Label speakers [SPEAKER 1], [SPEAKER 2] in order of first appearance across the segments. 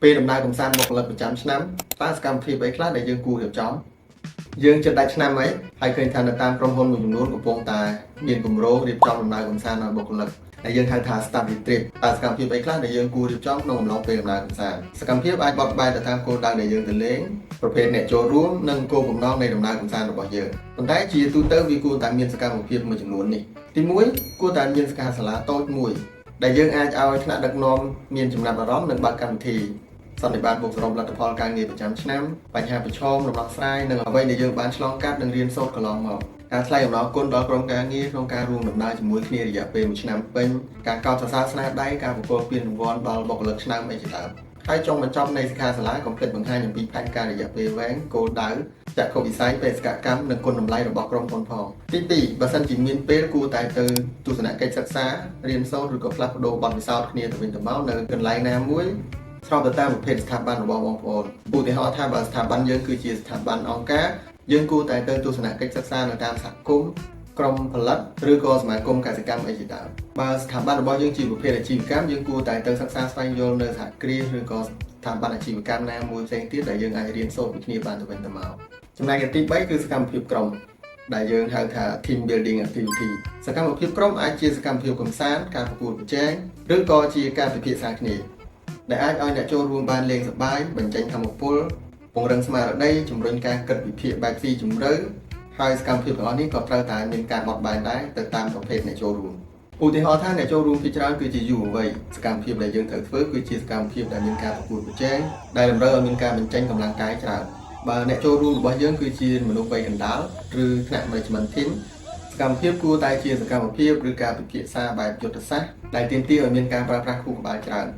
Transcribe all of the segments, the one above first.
[SPEAKER 1] ពេលដំណើរកំសាន្តមកផលិតប្រចាំឆ្នាំតើសកម្មភាពអីខ្លះដែលយើងគួររៀបចំយើងចិត្តដាច់ឆ្នាំអីហើយឃើញថានៅតាមក្រុមហ៊ុនមួយចំនួនកំពុងតែមានគម្រោងរៀបចំដំណើរកំសាន្តឲ្យបុគ្គលិកដែលយើងហៅថា study trip តើសកម្មភាពអីខ្លះដែលយើងគួររៀបចំក្នុងអំឡុងពេលដំណើរកំសាន្តសកម្មភាពអាចបត់បែនទៅតាមគោលដៅដែលយើងទៅលេងប្រភេទអ្នកចូលរួមនិងគោលបំណងនៃដំណើរកំសាន្តរបស់យើងប៉ុន្តែជាទូទៅវាគួរតែមានសកម្មភាពមួយចំនួននេះទី1គួរតែមានសកលសាលាតូចមួយដែលយើងអាចឲ្យថ្នាក់ដឹកនាំមានចំណាប់អារម្មណ៍និងបើកកម្មវិធីសន្និបាតបូកសរុបលទ្ធផលការងារប្រចាំឆ្នាំបញ្ហាប្រឈមដំណោះស្រាយនិងអ្វីដែលយើងបានឆ្លងកាត់និងរៀនសូត្រកន្លងមកការថ្លែងអំណរគុណដល់ក្រុមការងារក្នុងការរួមដំណើរជាមួយគ្នារយៈពេល1ឆ្នាំពេញការកោតសរសើរស្នាដៃការប្រគល់ពានរង្វាន់ដល់បុគ្គលិកឆ្នាំអីជាដើមហើយចុងបញ្ចប់នៃសិក្ខាសាលាកុំភ្លេចបង្ហាញអំពីផែនការរយៈពេលវែងគោលដៅចក្ខុវិស័យបេសកកម្មនិងគុណតម្លៃរបស់ក្រុមហ៊ុនផងទី2បើសិនជាមានពេលគួរតែទៅទស្សនកិច្ចសិក្សារៀនសូត្រឬក៏ផ្លាស់ប្ដូរបទពិសោធន៍គ្នាទៅវិញទៅមកនៅកន្លែងណាមួយស្របទៅតាមប្រភេទស្ថាប័នរបស់បងប្អូនឧទាហរណ៍ថាបើស្ថាប័នយើងគឺជាស្ថាប័នអង្គការយើងគួរតែទៅទស្សនកិច្ចសិក្សានៅតាមសហគមន៍ក្រុមផលិតឬក៏សមាគមកសិកម្មអីជាដើមបើស្ថាប័នរបស់យើងជាប្រភេទអាជីវកម្មយើងគួរតែទៅសិក្សាស្វែងយល់នៅសហគ្រាសឬក៏ស្ថាប័នអាជីវកម្មណាមួយផ្សេងទៀតដែលយើងអាចរៀនសូត្រពីគ្នាបានទៅវិញទៅមកចំណែកទី3គឺសកម្មភាពក្រុមដែលយើងហៅថា team building activity សកម្មភាពក្រុមអាចជាសកម្មភាពកម្សាន្តការប្រកួតប្រជែងឬក៏ជាការពិភាក្សាគ្នាដែលអាចឲ្យអ្នកចូលរួមបានលេងសប្បាយបញ្ចេញថាមពលពង្រឹងស្មារតីជំរុញការគិតវិភាគបែបស៊ីជម្រៅហើយសកម្មភាពទាំងអស់នេះក៏ត្រូវតែមានការបត់បែនដែរទៅតាមប្រភេទអ្នកចូលរួមឧទាហរណ៍ថាអ្នកចូលរួមភាគច្រើនគឺជាយុវវ័យសកម្មភាពដែលយើងត្រូវធ្វើគឺជាសកម្មភាពដែលមានការប្រកួតប្រជែងដែលតម្រូវឲ្យមានការបញ្ចេញកម្លាំងកាយច្រើនបើអ្នកចូលរួមរបស់យើងគឺជាមនុស្សវ័យកណ្ដាលឬថ្នាក់ management team សកម្មភាពគួរតែជាសកម្មភាពឬការពិភាក្សាបែបយុទ្ធសាស្ត្រដែលទាមទារឲ្យមានការប្រើប្រាស់ខួរក្បាលច្រើន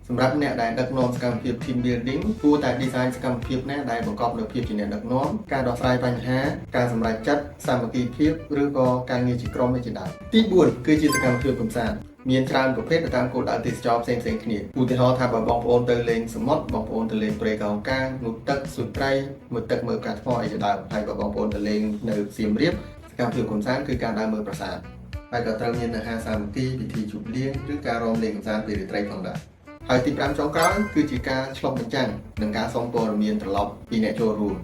[SPEAKER 1] សម្រាប់អ្នកដែលដឹកនាំសកម្មភាព team building គួរតែ design សកម្មភាពណាដែលបង្កប់នូវភាពជាអ្នកដឹកនាំការដោះស្រាយបញ្ហាការសម្រេចចិត្តសាមគ្គីភាពឬក៏ការងារជាក្រុមជាដើមទី4គឺជាសកម្មភាពកម្សាន្តមានច្រើនប្រភេទទៅតាមគោលដៅទេសចរផ្សេងៗគ្នាឧទាហរណ៍ថាបើបងប្អូនទៅលេងសមុទ្របងប្អូនទៅលេងព្រៃកោងកាងងូតទឹកសួនត្រីមើលទឹកមើលផ្កាថ្មអីជាដើមហើយបើបងប្អូនទៅលេងនៅសៀមរាបសកម្មភាពកម្សាន្តគឺការដើរមើលប្រាសាទហើយក៏ត្រូវមានអាហារសាមគ្គីពិធីជប់លៀងឬការរាំលេងកម្សាន្តពេលរាត្រីផងដែរហើយទី5ចុងក្រោយគឺជាការឆ្លុះបញ្ចាំងនិងការសុំព័ត៌មានត្រឡប់ពីអ្នកចូលរួម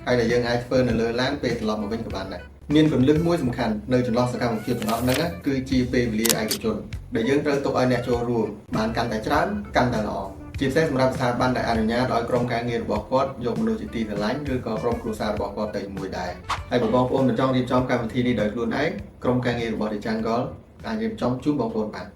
[SPEAKER 1] ហើយដែលយើងអាចធ្វើនៅលើឡានពេលត្រឡប់មកវិញក៏បានដែរមានគន្លឹះមួយសំខាន់នៅចន្លោះសកម្មភាពទាំងអស់ហ្នឹងគឺជាពេលវេលាឯកជនដែលយើងត្រូវទុកឲ្យអ្នកចូលរួមបានកាន់តែច្រើនកាន់តែល្អជាពិសេសសម្រាប់ស្ថាប័នដែលអនុញ្ញាតឲ្យក្រុមការងាររបស់គាត់យកមនុស្សជាទីស្រឡាញ់ឬក៏ក្រុមគ្រួសាររបស់គាត់ទៅជាមួយដែរហើយបងប្អូនមិនចង់រៀបចំកម្មវិធីនេះដោយខ្លួនឯងក្រុមការងាររបស់ The Jungle អាចរៀបចំជូនបងប្អូនបាន